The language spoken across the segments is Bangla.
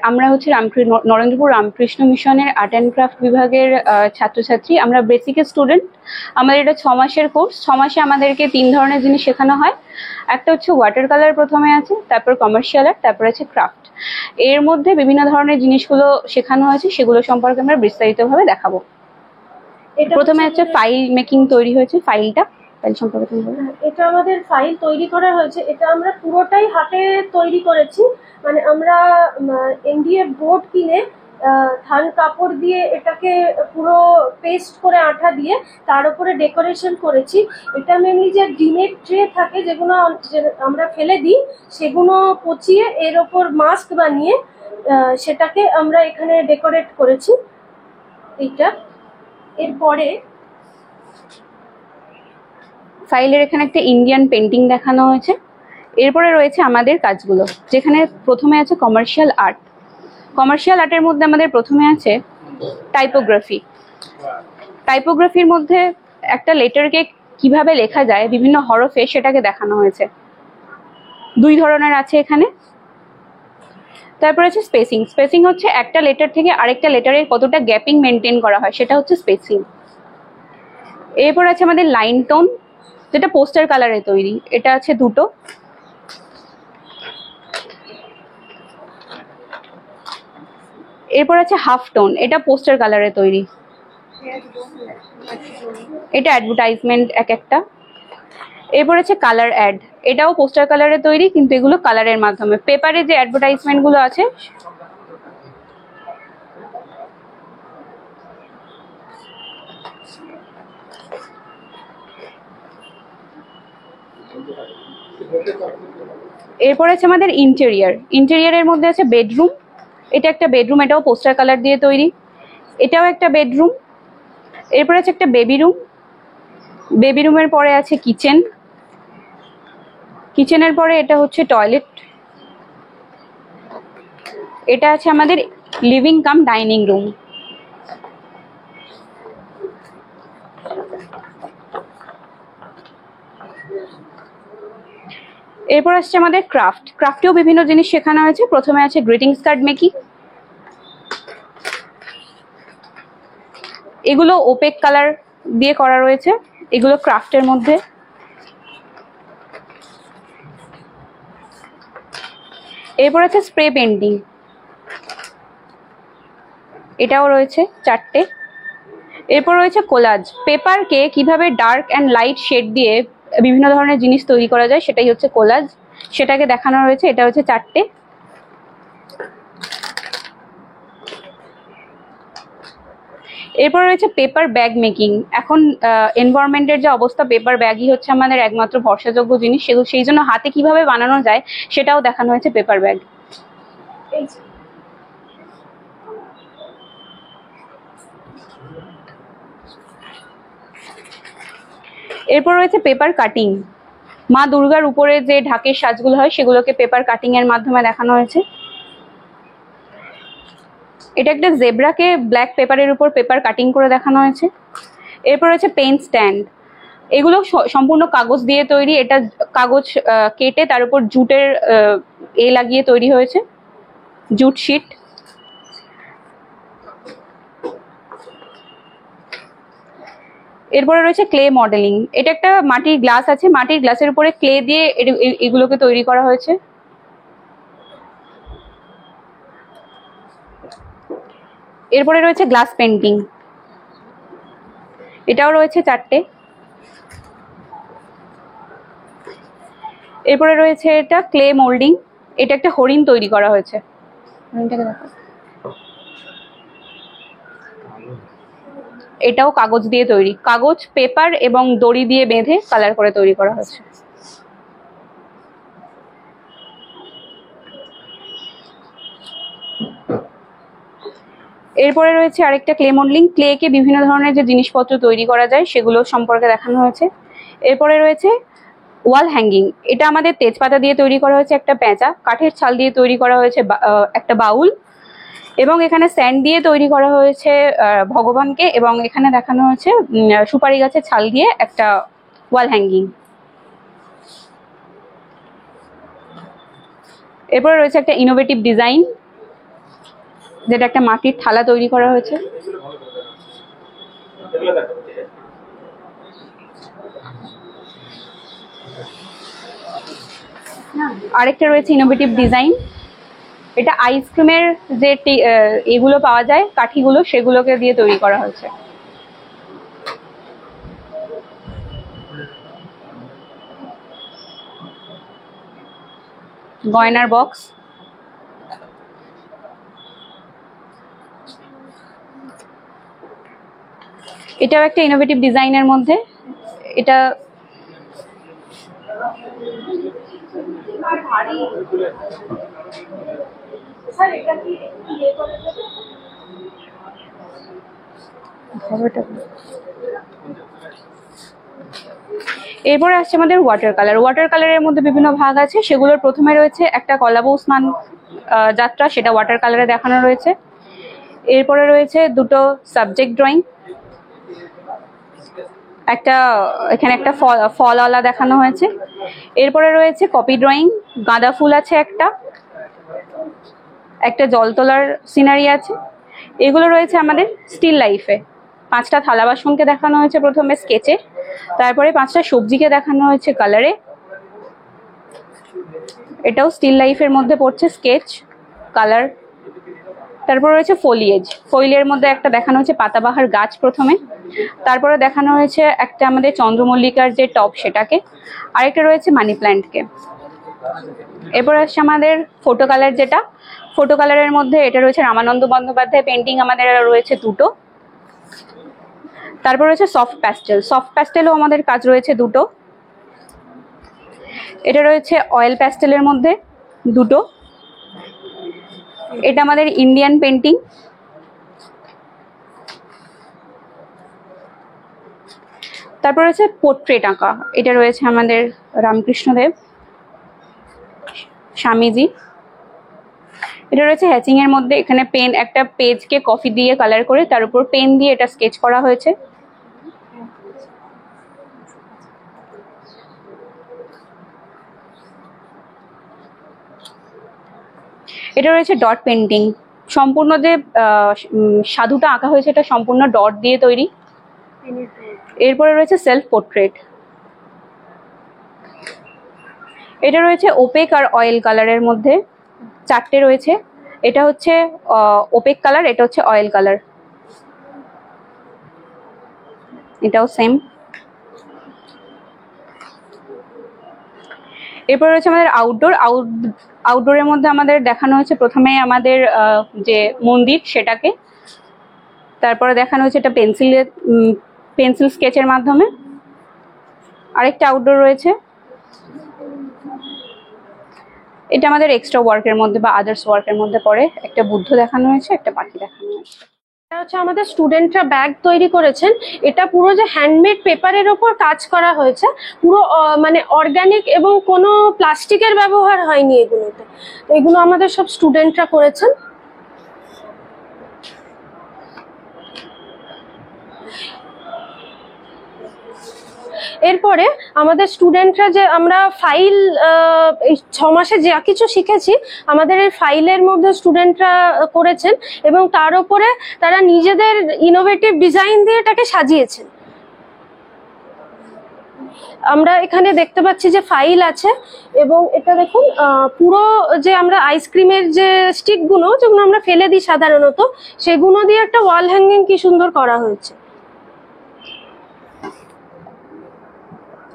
আমরা হচ্ছে নরেন্দ্রপুর রামকৃষ্ণ মিশনের আর্ট অ্যান্ড ক্রাফট বিভাগের ছাত্রছাত্রী। আমরা বেসিক স্টুডেন্ট। আমাদের এটা 6 মাসের কোর্স। 6 মাসে আমাদেরকে 3 ধরনের জিনিস শেখানো হয়। একটা হচ্ছে ওয়াটার কালার প্রথমে আছে, তারপর কমার্শিয়াল আর্ট, তারপর আছে ক্রাফট। এর মধ্যে বিভিন্ন ধরনের জিনিসগুলো শেখানো হয়েছে, সেগুলো সম্পর্কে আমরা বিস্তারিতভাবে দেখাবো। প্রথমে হচ্ছে ফাইল মেকিং তৈরি হয়েছে। ফাইল সম্পর্কে তুমি বলো। এটা আমাদের ফাইল তৈরি করা হয়েছে, এটা আমরা পুরোটাই হাতে তৈরি করেছি। মানে আমরা এমডিএফ বোর্ড কিনে থান কাপড় দিয়ে এটাকে পুরো পেস্ট করে আঠা দিয়ে তার উপরে ডেকোরেশন করেছি। এটা মেনলি যে ডিমের ট্রে থাকে যেগুলো আমরা ফেলে দিই, সেগুলো পচিয়ে এর ওপর মাস্ক বানিয়ে সেটাকে আমরা এখানে ডেকোরেট করেছি। এইটা এরপরে ফাইলের এখানে একটা ইন্ডিয়ান পেন্টিং দেখানো হয়েছে। এরপরে রয়েছে আমাদের কাজগুলো, যেখানে প্রথমে আছে কমার্শিয়াল আর্ট। কমার্শিয়াল আর্টের মধ্যে আমাদের প্রথমে আছে টাইপোগ্রাফি। টাইপোগ্রাফির মধ্যে একটা লেটারকে কিভাবে লেখা যায় বিভিন্ন হরফে, সেটাকে দেখানো হয়েছে। 2 ধরনের আছে এখানে। তারপর আছে স্পেসিং। স্পেসিং হচ্ছে একটা লেটার থেকে আরেকটা লেটারের কতটা গ্যাপিং মেনটেন করা হয়, সেটা হচ্ছে স্পেসিং। এরপর আছে আমাদের লাইন টোন, যেটা পোস্টার কালারে তৈরি। এটা আছে 2টো। এরপর আছে হাফ টোন, এটা পোস্টার কালারে তৈরি। এটা অ্যাডভার্টাইজমেন্ট একটা। এরপর আছে কালার অ্যাড, এটাও পোস্টার কালারে তৈরি, কিন্তু এগুলো কালারের মাধ্যমে। পেপারে যে অ্যাডভার্টাইজমেন্ট গুলো আছে এরপর আছে আমাদের ইন্টেরিয়ারের মধ্যে আছে বেডরুম। এটা একটা বেডরুম, এটাও পোস্টার কালার দিয়ে তৈরি। এটাও একটা বেডরুম। এরপর আছে একটা বেবি রুম। বেবি রুমের পরে আছে কিচেন। কিচেনের পরে এটা হচ্ছে টয়লেট। এটা আছে আমাদের লিভিং কাম ডাইনিং রুম। এরপর আসছে আমাদের ক্রাফট। ক্রাফটেও বিভিন্ন জিনিস শেখানো হয়েছে। প্রথমে আছে গ্রিটিংস কার্ড মেকিং। এগুলো ওপেক কালার দিয়ে করা রয়েছে, এগুলো ক্রাফটের মধ্যে। এরপর আছে স্প্রে পেন্টিং, এটাও রয়েছে 4টে। এরপর রয়েছে কোলাজ। পেপারকে কিভাবে ডার্ক অ্যান্ড লাইট শেড দিয়ে বিভিন্ন ধরনের জিনিস তৈরি করা যায়, সেটাই হচ্ছে কোলাজ। সেটাকে দেখানো রয়েছে। এটা হচ্ছে 4টে। এরপর রয়েছে পেপার ব্যাগ মেকিং। এখন এনভায়রনমেন্টের যে অবস্থা, পেপার ব্যাগই হচ্ছে আমাদের একমাত্র ভরসাযোগ্য জিনিস। সেই জন্য হাতে কিভাবে বানানো যায় সেটাও দেখানো হয়েছে, পেপার ব্যাগ। এরপর রয়েছে পেপার কাটিং। মা দুর্গার উপরে যে ঢাকের সাজগুলো হয়, সেগুলোকে পেপার কাটিং এর মাধ্যমে দেখানো হয়েছে। এটা একটা জেব্রাকে ব্ল্যাক পেপারের উপর পেপার কাটিং করে দেখানো হয়েছে। এরপর হচ্ছে পেন স্ট্যান্ড। এগুলো সম্পূর্ণ কাগজ দিয়ে তৈরি। এটা কাগজ কেটে তার উপর জুটের লাগিয়ে তৈরি হয়েছে, জুট শিট। এরপরে রয়েছে ক্লে মডেলিং। এটা একটা মাটির গ্লাস আছে, মাটির গ্লাসের উপরে ক্লে দিয়ে এগুলোকে তৈরি করা হয়েছে। এরপরে রয়েছে গ্লাস পেন্টিং, এটাও রয়েছে 4টে। এরপরে রয়েছে এটা ক্লে মোল্ডিং। এটা একটা হরিণ তৈরি করা হয়েছে। হরিণটাকে দেখো, এটাও কাগজ দিয়ে তৈরি। কাগজ, পেপার এবং দড়ি দিয়ে বেঁধে কালার করে তৈরি করা হয়েছে। এরপরে রয়েছে আরেকটা ক্লে মডেলিং। ক্লেকে বিভিন্ন ধরনের যে জিনিসপত্র তৈরি করা যায় সেগুলো সম্পর্কে দেখানো হয়েছে। এরপরে রয়েছে ওয়াল হ্যাঙ্গিং। এটা আমাদের তেজপাতা দিয়ে তৈরি করা হয়েছে একটা পেঁচা, কাঠের ছাল দিয়ে তৈরি করা হয়েছে একটা বাউল, এবং এখানে স্যান্ড দিয়ে তৈরি করা হয়েছে ভগবানকে, এবং এখানে দেখানো হয়েছে সুপারি গাছের ছাল দিয়ে একটা ওয়াল হ্যাঙ্গিং। এরপরে রয়েছে একটা ইনোভেটিভ ডিজাইন। যেটা একটা মাটির থালা তৈরি করা হয়েছে। আরেকটা রয়েছে ইনোভেটিভ ডিজাইন, এটা আইসক্রিমের যে এগুলো পাওয়া যায় কাঠিগুলো, সেগুলোকে দিয়ে তৈরি করা হয়েছে। গয়নার বক্স, এটাও একটা ইনোভেটিভ ডিজাইনের মধ্যে। এটা এরপরে আসছে আমাদের ওয়াটার কালার। ওয়াটার কালারের মধ্যে বিভিন্ন ভাগ আছে, সেগুলোর প্রথমে রয়েছে একটা কলাবউ স্নান যাত্রা, সেটা ওয়াটার কালারে দেখানো রয়েছে। এরপরে রয়েছে দুটো সাবজেক্ট ড্রয়িং, এখানে একটা ফলওয়ালা দেখানো হয়েছে। এরপরে রয়েছে কপি ড্রয়িং, গাঁদা ফুল আছে, একটা জল তোলার সিনারি আছে। এগুলো রয়েছে আমাদের স্টিল লাইফে। 5টা থালা বাসনকে দেখানো হয়েছে প্রথমে স্কেচে, তারপরে 5টা সবজিকে দেখানো হয়েছে কালারে। এটাও স্টিল লাইফের মধ্যে পড়ছে, স্কেচ, কালার। তারপর রয়েছে ফোলিয়েজ, ফয়েলের মধ্যে একটা দেখানো হয়েছে পাতাবাহার গাছ প্রথমে, তারপরে দেখানো হয়েছে একটা আমাদের চন্দ্রমল্লিকার যে টপ সেটাকে, আরেকটা রয়েছে মানি প্ল্যান্টকে। এরপর আসছে আমাদের ফটো কালার, যেটা ফটো কালারের মধ্যে এটা রয়েছে রামানন্দ বন্দ্যোপাধ্যায় পেন্টিং আমাদের রয়েছে 2টো। তারপর রয়েছে সফট প্যাস্টেল, সফট প্যাস্টেলও আমাদের কাজ রয়েছে 2টো। এটা রয়েছে অয়েল প্যাস্টেলের মধ্যে 2টো। এটা আমাদের ইন্ডিয়ান পেন্টিং। তারপর রয়েছে পোর্ট্রেট আঁকা, এটা রয়েছে আমাদের রামকৃষ্ণদেব, স্বামীজি। এটা রয়েছে হ্যাচিং এর মধ্যে, এখানে পেন, একটা পেজকে কফি দিয়ে কালার করে তার উপর পেন দিয়ে এটা স্কেচ করা হয়েছে। এটা রয়েছে ডট পেন্টিং, সম্পূর্ণ যে সাধুটা আঁকা হয়েছে এটা সম্পূর্ণ ডট দিয়ে তৈরি। এরপরে রয়েছে সেলফ পোর্ট্রেট, এটা রয়েছে ওপেক আর অয়েল কালারের মধ্যে 4টে রয়েছে। এটা হচ্ছে ওপেক কালার, এটা হচ্ছে অয়েল কালার, এটাও সেম। এরপর রয়েছে আমাদের আউটডোরের মধ্যে আমাদের দেখানো হয়েছে প্রথমে আমাদের যে মন্দির সেটাকে, তারপরে দেখানো হয়েছে এটা পেন্সিল স্কেচের মাধ্যমে। আরেকটা আউটডোর রয়েছে, এটা আমাদের এক্সট্রা ওয়ার্কের মধ্যে বা আদার্স ওয়ার্কের মধ্যে পড়ে। একটা বুদ্ধ দেখানো হয়েছে, একটা পাখি দেখানো হয়েছে। এটা হচ্ছে আমাদের স্টুডেন্টরা ব্যাগ তৈরি করেছেন। এটা পুরো যে হ্যান্ডমেড পেপারের ওপর কাজ করা হয়েছে, পুরো মানে অর্গানিক এবং কোনো প্লাস্টিকের ব্যবহার হয়নি এগুলোতে। তো এগুলো আমাদের সব স্টুডেন্টরা করেছেন। এরপরে আমাদের স্টুডেন্টরা যে আমরা ফাইল এই 6 মাসে যা কিছু শিখেছি আমাদের এই ফাইলের মধ্যে স্টুডেন্টরা করেছেন এবং তার উপরে তারা নিজেদের ইনোভেটিভ ডিজাইন দিয়ে এটাকে সাজিয়েছেন। আমরা এখানে দেখতে পাচ্ছি যে ফাইল আছে এবং এটা দেখুন পুরো যে আমরা আইসক্রিমের যে স্টিকগুলো যেগুলো আমরা ফেলে দিই সাধারণত, সেগুলো দিয়ে একটা ওয়াল হ্যাঙ্গিং কি সুন্দর করা হয়েছে।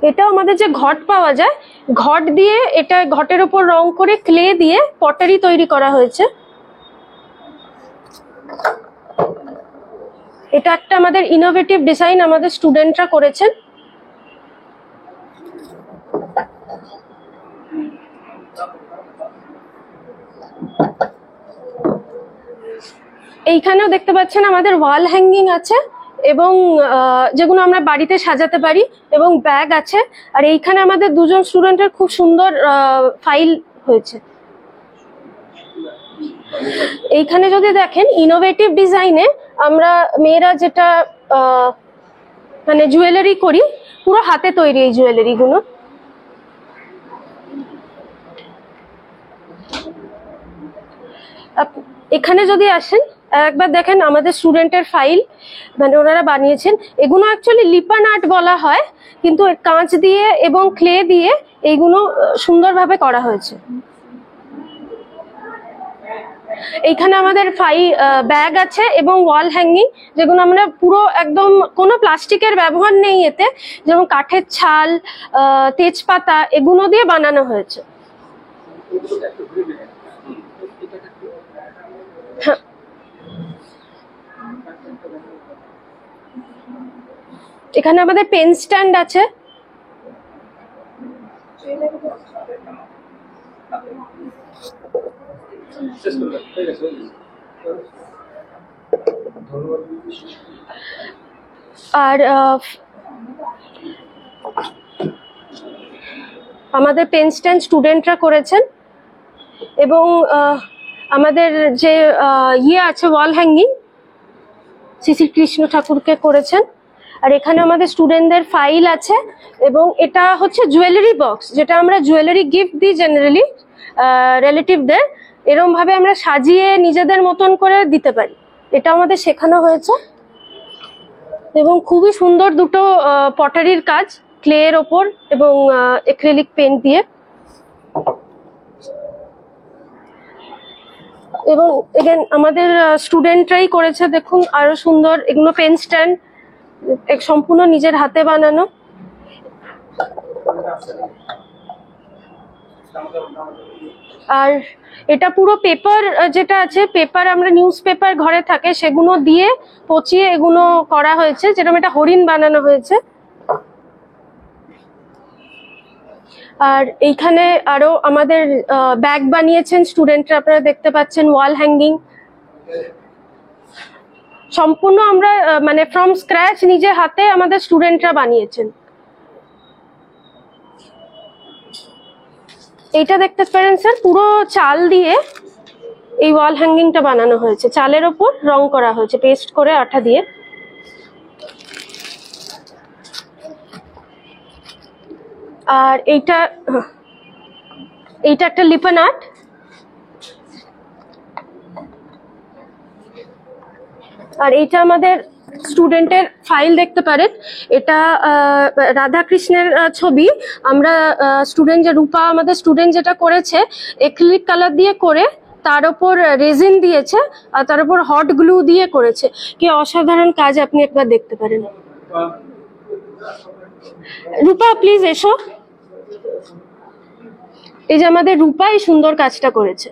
এটাও আমাদের যে ঘট পাওয়া যায়, ঘট দিয়ে এটা ঘটের উপর রং করে ক্লে দিয়ে পটারি তৈরি করা হয়েছে। এটা একটা আমাদের ইনোভেটিভ ডিজাইন আমাদের স্টুডেন্টরা করেছেন। এইখানেও দেখতে পাচ্ছেন আমাদের ওয়াল হ্যাঙ্গিং আছে এবং যেগুলো আমরা বাড়িতে সাজাতে পারি এবং ব্যাগ আছে। আর এইখানে আমাদের দুজন স্টুডেন্টের খুব সুন্দর ফাইল হয়েছে। এইখানে যদি দেখেন ইনোভেটিভ ডিজাইনে আমরা মেয়েরা যেটা মানে জুয়েলারি করি, পুরো হাতে তৈরি এই জুয়েলারি গুলো। এখানে যদি আসেন একবার দেখেন আমাদের স্টুডেন্টের ফাইল, মানে ওনারা বানিয়েছেন। এগুলো অ্যাকচুয়ালি লিপান আর্ট বলা হয়, কিন্তু কাঁচ দিয়ে এবং ক্লে দিয়ে এইগুলো সুন্দরভাবে করা হয়েছে। এইখানে আমাদের ব্যাগ আছে এবং ওয়াল হ্যাঙ্গিং, যেগুলো আমরা পুরো একদম কোনো প্লাস্টিকের ব্যবহার নেই এতে, যেমন কাঠের ছাল, তেজপাতা এগুলো দিয়ে বানানো হয়েছে। হ্যাঁ, এখানে আমাদের পেন স্ট্যান্ড আছে। আর আমাদের পেন স্ট্যান্ড স্টুডেন্টরা করেছেন, এবং আমাদের যে আছে ওয়াল হ্যাঙ্গিং শ্রী কৃষ্ণ ঠাকুরকে করেছেন। আর এখানে আমাদের স্টুডেন্টদের ফাইল আছে, এবং এটা হচ্ছে জুয়েলারি বক্স, যেটা আমরা জুয়েলারি গিফট দিই জেনারেলি রিলেটিভদের। এরকম ভাবে আমরা সাজিয়ে নিজেদের মতন করে দিতে পারি, এটা আমাদের শেখানো হয়েছে। এবং খুবই সুন্দর দুটো পটারির কাজ, ক্লে এর ওপর এবং অ্যাক্রিলিক পেইন্ট দিয়ে। এবং এগেন আমাদের স্টুডেন্টরাই করেছে, দেখুন আরো সুন্দর। এগুলো পেন স্ট্যান্ড সম্পূর্ণ নিজের হাতে বানানো। আর এটা পুরো পেপার, যেটা আছে পেপার, আমরা নিউজ পেপার ঘরে থাকে সেগুলো দিয়ে পচিয়ে এগুলো করা হয়েছে, যেরকম এটা হরিণ বানানো হয়েছে। আর এইখানে আরো আমাদের ব্যাগ বানিয়েছেন স্টুডেন্টরা, আপনারা দেখতে পাচ্ছেন। ওয়াল হ্যাঙ্গিং সম্পূর্ণ আমরা মানে ফ্রম স্ক্র্যাচ নিজে হাতে আমাদের স্টুডেন্টরা বানিয়েছেন। এইটা দেখতে পারেন স্যার, পুরো চাল দিয়ে এই ওয়াল হ্যাঙ্গিংটা বানানো হয়েছে, চালের ওপর রং করা হয়েছে পেস্ট করে আঠা দিয়ে। আর এইটা একটা লিপান আর্ট। আর এইটা আমাদের স্টুডেন্টের ফাইল দেখতে পারেন, এটা রাধা কৃষ্ণের ছবি। আমরা স্টুডেন্ট যে রূপা আমাদের স্টুডেন্ট যেটা করেছে, অ্যাক্রিলিক কালার দিয়ে করে তার উপর রেজিন দিয়েছে, আর তার উপর হট গ্লু দিয়ে করেছে। কি অসাধারণ কাজ, আপনি একবার দেখতে পারেন। রূপা প্লিজ এসো। এই যে আমাদের রূপা এই সুন্দর কাজটা করেছে।